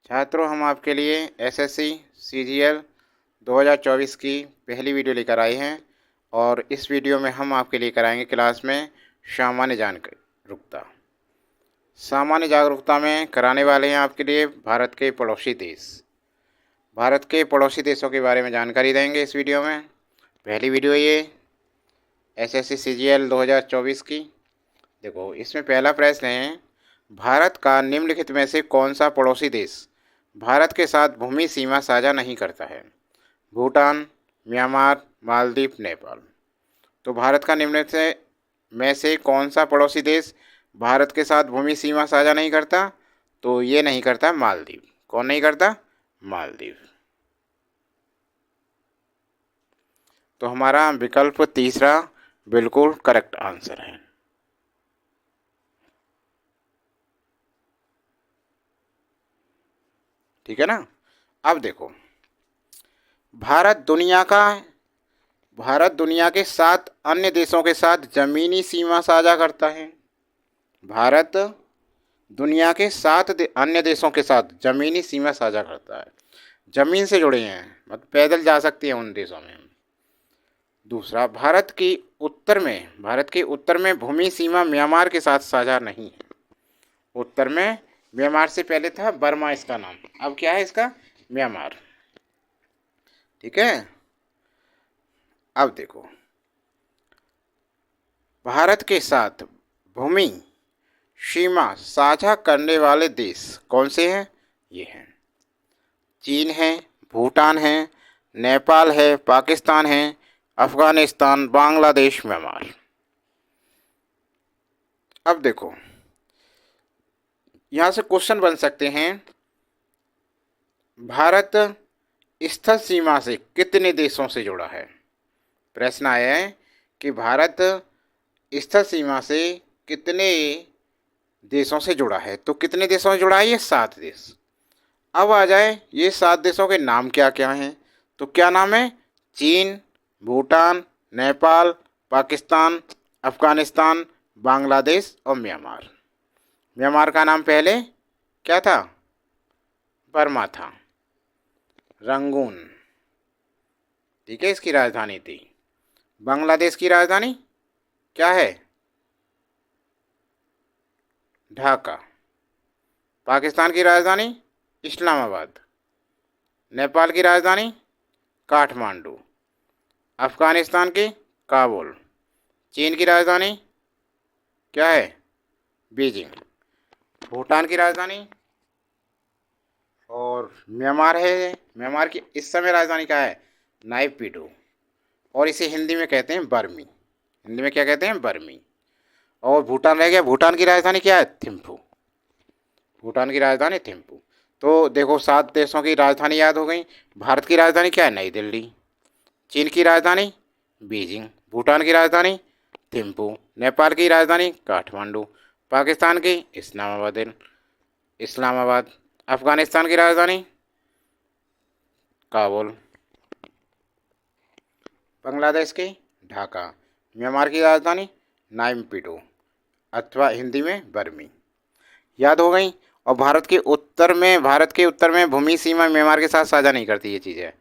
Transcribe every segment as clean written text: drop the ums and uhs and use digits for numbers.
छात्रों, हम आपके लिए एसएससी सीजीएल 2024 की पहली वीडियो लेकर आए हैं और इस वीडियो में हम आपके लिए कराएंगे क्लास में सामान्य जागरूकता। सामान्य जागरूकता में कराने वाले हैं आपके लिए भारत के पड़ोसी देश। भारत के पड़ोसी देशों के बारे में जानकारी देंगे इस वीडियो में। पहली वीडियो ये एसएससी सीजीएल 2024 की। देखो, इसमें पहला प्रश्न है, भारत का निम्नलिखित में से कौन सा पड़ोसी देश भारत के साथ भूमि सीमा साझा नहीं करता है? भूटान, म्यांमार, मालदीव, नेपाल। तो भारत का निम्नलिखित में से कौन सा पड़ोसी देश भारत के साथ भूमि सीमा साझा नहीं करता? तो ये नहीं करता मालदीव। कौन नहीं करता? मालदीव। तो हमारा विकल्प तीसरा बिल्कुल करेक्ट आंसर है। ठीक है ना। अब देखो, भारत दुनिया के 7 अन्य देशों के साथ जमीनी सीमा साझा करता है। भारत दुनिया के 7 अन्य देशों के साथ जमीनी सीमा साझा करता है। जमीन से जुड़े हैं, मतलब पैदल जा सकते हैं उन देशों में। दूसरा, भारत के उत्तर में भूमि सीमा म्यांमार के साथ साझा नहीं है। उत्तर में म्यांमार से पहले था बर्मा इसका नाम, अब क्या है इसका? म्यांमार। ठीक है। अब देखो, भारत के साथ भूमि सीमा साझा करने वाले देश कौन से हैं? ये हैं, चीन है, भूटान है, नेपाल है, पाकिस्तान है, अफगानिस्तान, बांग्लादेश, म्यांमार। अब देखो, यहाँ से क्वेश्चन बन सकते हैं, भारत स्थल सीमा से कितने देशों से जुड़ा है? प्रश्न आया है कि भारत स्थल सीमा से कितने देशों से जुड़ा है। तो कितने देशों से जुड़ा है? ये 7 देश। अब आ जाए, ये 7 देशों के नाम क्या क्या हैं? तो क्या नाम है? चीन, भूटान, नेपाल, पाकिस्तान, अफगानिस्तान, बांग्लादेश और म्यांमार। म्यांमार का नाम पहले क्या था? बर्मा था। रंगून, ठीक है, इसकी राजधानी थी। बांग्लादेश की राजधानी क्या है? ढाका। पाकिस्तान की राजधानी इस्लामाबाद। नेपाल की राजधानी काठमांडू। अफगानिस्तान की काबुल। चीन की राजधानी क्या है? बीजिंग। भूटान की राजधानी, और म्यांमार है, म्यांमार की इस समय राजधानी क्या है? नायपीडो। और इसे हिंदी में कहते हैं बर्मी। हिंदी में क्या कहते हैं? बर्मी। और भूटान रह गया, भूटान की राजधानी क्या है? थिम्पू। भूटान की राजधानी थिम्पू। तो देखो, 7 देशों की राजधानी याद हो गई। भारत की राजधानी क्या है? नई दिल्ली। चीन की राजधानी बीजिंग। भूटान की राजधानी थिम्पू। नेपाल की राजधानी काठमांडू। पाकिस्तान की इस्लामाबाद। अफगानिस्तान की राजधानी काबुल। बांग्लादेश की ढाका। म्यांमार की राजधानी नायपीडो अथवा हिंदी में बर्मी। याद हो गई। और भारत के उत्तर में भूमि सीमा म्यांमार के साथ साझा नहीं करती ये चीज़ है।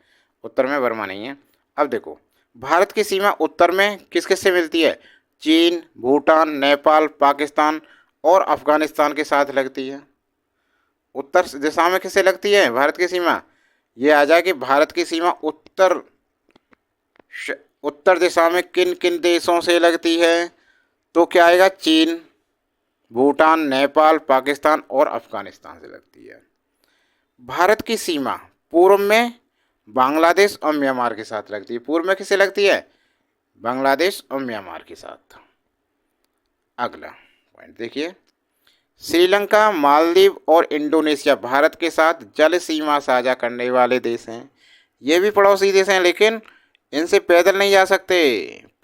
उत्तर में बर्मा नहीं है। अब देखो, भारत की सीमा उत्तर में किस किस से मिलती है? चीन, भूटान, नेपाल, पाकिस्तान और अफगानिस्तान के साथ लगती है। उत्तर दिशा में किससे लगती है भारत की सीमा? ये आ जाए कि भारत की सीमा उत्तर दिशा में किन किन देशों से लगती है? तो क्या आएगा? चीन, भूटान, नेपाल, पाकिस्तान और अफगानिस्तान से लगती है। भारत की सीमा पूर्व में बांग्लादेश और म्यांमार के साथ लगती है। पूर्व में किससे लगती है? बांग्लादेश और म्यांमार के साथ। अगला पॉइंट देखिए, श्रीलंका, मालदीव और इंडोनेशिया भारत के साथ जल सीमा साझा करने वाले देश हैं। ये भी पड़ोसी देश हैं, लेकिन इनसे पैदल नहीं जा सकते,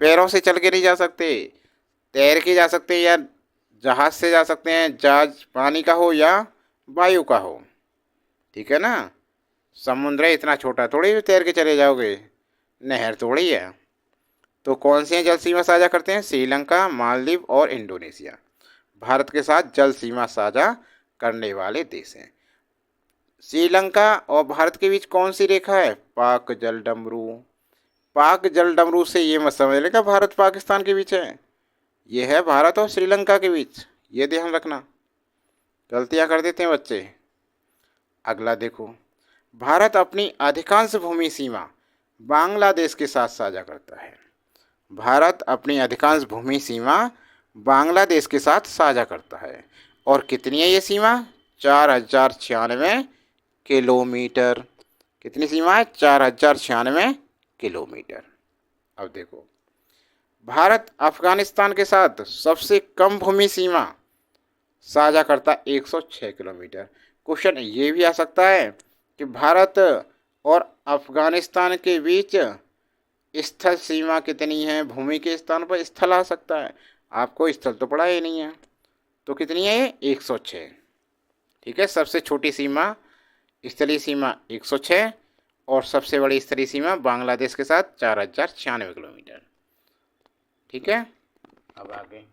पैरों से चल के नहीं जा सकते, तैर के जा सकते हैं या जहाज़ से जा सकते हैं। जहाज पानी का हो या वायु का हो। ठीक है ना। समुद्र है, इतना छोटा थोड़ी तैर के चले जाओगे, नहर थोड़ी है। तो कौन से जल सीमा साझा करते हैं? श्रीलंका, मालदीव और इंडोनेशिया भारत के साथ जल सीमा साझा करने वाले देश हैं। श्रीलंका और भारत के बीच कौन सी रेखा है? पाक जलडमरू। पाक जलडमरू से ये मत समझ लेगा भारत पाकिस्तान के बीच है, ये है भारत और श्रीलंका के बीच, ये ध्यान रखना, गलतियां कर देते हैं बच्चे। अगला देखो, भारत अपनी अधिकांश भूमि सीमा बांग्लादेश के साथ साझा करता है। भारत अपनी अधिकांश भूमि सीमा बांग्लादेश के साथ साझा करता है। और कितनी है ये सीमा? 4096 किलोमीटर। कितनी सीमा है? 4096 किलोमीटर। अब देखो, भारत अफगानिस्तान के साथ सबसे कम भूमि सीमा साझा करता 106 किलोमीटर। क्वेश्चन ये भी आ सकता है कि भारत और अफगानिस्तान के बीच स्थल सीमा कितनी है? भूमि के स्थान पर स्थल आ सकता है, आपको स्थल तो पड़ा ही नहीं है। तो कितनी है ये? 106। ठीक है, सबसे छोटी सीमा स्थलीय सीमा 106 और सबसे बड़ी स्थलीय सीमा बांग्लादेश के साथ 4096 किलोमीटर। ठीक है, अब आगे,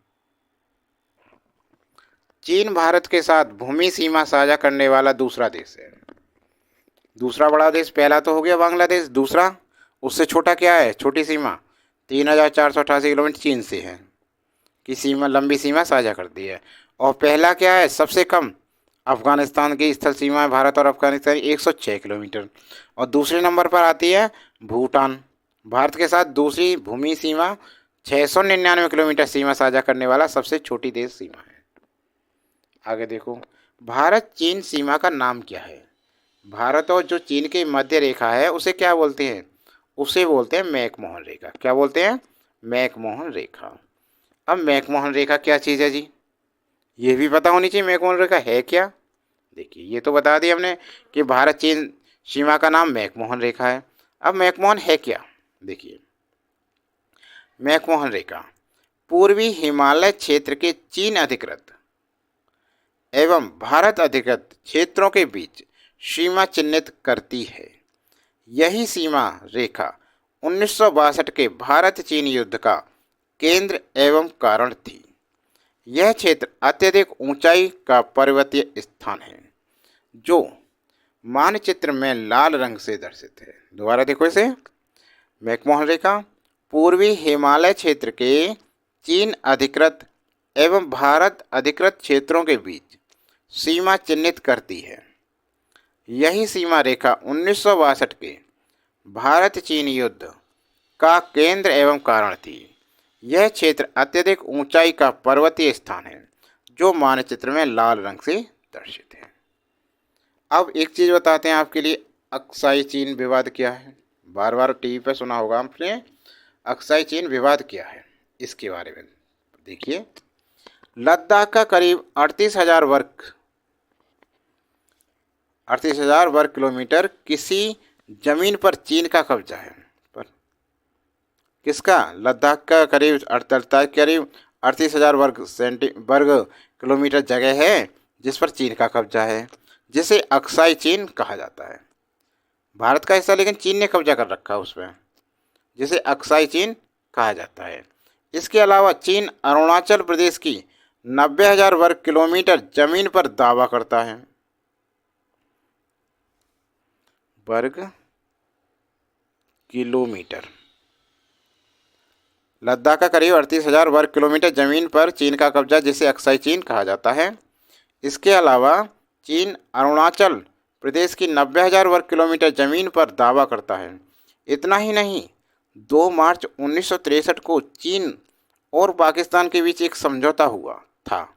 चीन भारत के साथ भूमि सीमा साझा करने वाला दूसरा देश है। दूसरा बड़ा देश, पहला तो हो गया बांग्लादेश, दूसरा उससे छोटा क्या है? छोटी सीमा 3488 किलोमीटर चीन से है कि सीमा, लंबी सीमा साझा कर दी है। और पहला क्या है? सबसे कम अफगानिस्तान की स्थल सीमा है भारत और अफगानिस्तान 106 किलोमीटर। और दूसरे नंबर पर आती है भूटान, भारत के साथ दूसरी भूमि सीमा 699 किलोमीटर सीमा साझा करने वाला सबसे छोटी देश सीमा है। आगे देखो, भारत चीन सीमा का नाम क्या है? भारत और जो चीन की मध्य रेखा है उसे क्या बोलते हैं? उसे बोलते हैं मैकमोहन रेखा। क्या बोलते हैं? मैकमोहन रेखा। अब मैकमोहन रेखा क्या चीज़ है जी? ये भी पता होनी चाहिए मैकमोहन रेखा है क्या। देखिए, ये तो बता दिया हमने कि भारत चीन सीमा का नाम मैकमोहन रेखा है। अब मैकमोहन है क्या? देखिए, मैकमोहन रेखा पूर्वी हिमालय क्षेत्र के चीन अधिकृत एवं भारत अधिकृत क्षेत्रों के बीच सीमा चिन्हित करती है। यही सीमा रेखा 1962 के भारत चीन युद्ध का केंद्र एवं कारण थी। यह क्षेत्र अत्यधिक ऊंचाई का पर्वतीय स्थान है जो मानचित्र में लाल रंग से दर्शित है। दोबारा देखो इसे, मैकमोहन रेखा पूर्वी हिमालय क्षेत्र के चीन अधिकृत एवं भारत अधिकृत क्षेत्रों के बीच सीमा चिन्हित करती है। यही सीमा रेखा 1962 के भारत चीन युद्ध का केंद्र एवं कारण थी। यह क्षेत्र अत्यधिक ऊंचाई का पर्वतीय स्थान है जो मानचित्र में लाल रंग से दर्शित है। अब एक चीज़ बताते हैं आपके लिए, अक्साई चीन विवाद क्या है? बार बार टीवी पर सुना होगा आपने, अक्साई चीन विवाद क्या है, इसके बारे में देखिए। लद्दाख का करीब 38,000 वर्ग किलोमीटर किसी जमीन पर चीन का कब्जा है। पर किसका? लद्दाख का करीब 38,000 वर्ग किलोमीटर जगह है जिस पर चीन का कब्जा है, जिसे अक्साई चीन कहा जाता है। भारत का हिस्सा लेकिन चीन ने कब्जा कर रखा है उस पर, जिसे अक्साई चीन कहा जाता है। इसके अलावा चीन अरुणाचल प्रदेश की 90,000 वर्ग किलोमीटर जमीन पर दावा करता है। वर्ग किलोमीटर, लद्दाख का करीब 38,000 वर्ग किलोमीटर जमीन पर चीन का कब्जा, जिसे अक्साई चीन कहा जाता है। इसके अलावा चीन अरुणाचल प्रदेश की 90,000 वर्ग किलोमीटर जमीन पर दावा करता है। इतना ही नहीं, 2 मार्च 1963 को चीन और पाकिस्तान के बीच एक समझौता हुआ था।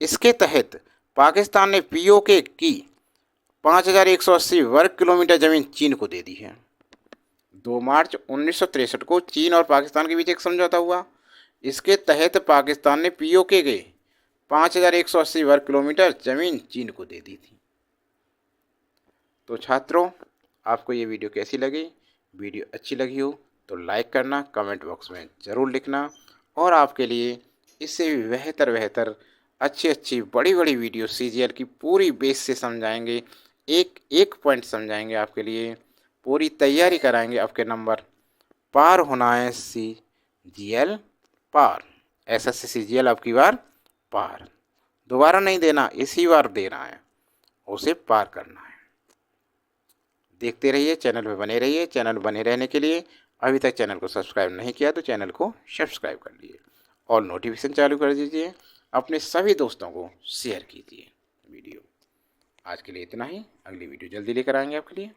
इसके तहत पाकिस्तान ने पीओके की 5,180 वर्ग किलोमीटर जमीन चीन को दे दी है। 2 मार्च 1963 को चीन और पाकिस्तान के बीच एक समझौता हुआ। इसके तहत पाकिस्तान ने पीओके के 5,180 वर्ग किलोमीटर जमीन चीन को दे दी थी। तो छात्रों, आपको ये वीडियो कैसी लगी? वीडियो अच्छी लगी हो तो लाइक करना, कमेंट बॉक्स में ज़रूर लिखना, और आपके लिए इससे भी बेहतर अच्छी बड़ी वीडियो सीजीएल की पूरी बेस से समझाएंगे, एक एक पॉइंट समझाएंगे, आपके लिए पूरी तैयारी कराएंगे। आपके नंबर पार होना है, सीजीएल पार, एसएससी सीजीएल आपकी बार पार, दोबारा नहीं देना, इसी बार देना है, उसे पार करना है। देखते रहिए, चैनल पे बने रहिए। चैनल बने रहने के लिए अभी तक चैनल को सब्सक्राइब नहीं किया तो चैनल को सब्सक्राइब कर लीजिए और नोटिफिकेशन चालू कर दीजिए। अपने सभी दोस्तों को शेयर कीजिए वीडियो। आज के लिए इतना ही, अगली वीडियो जल्दी लेकर आएंगे आपके लिए।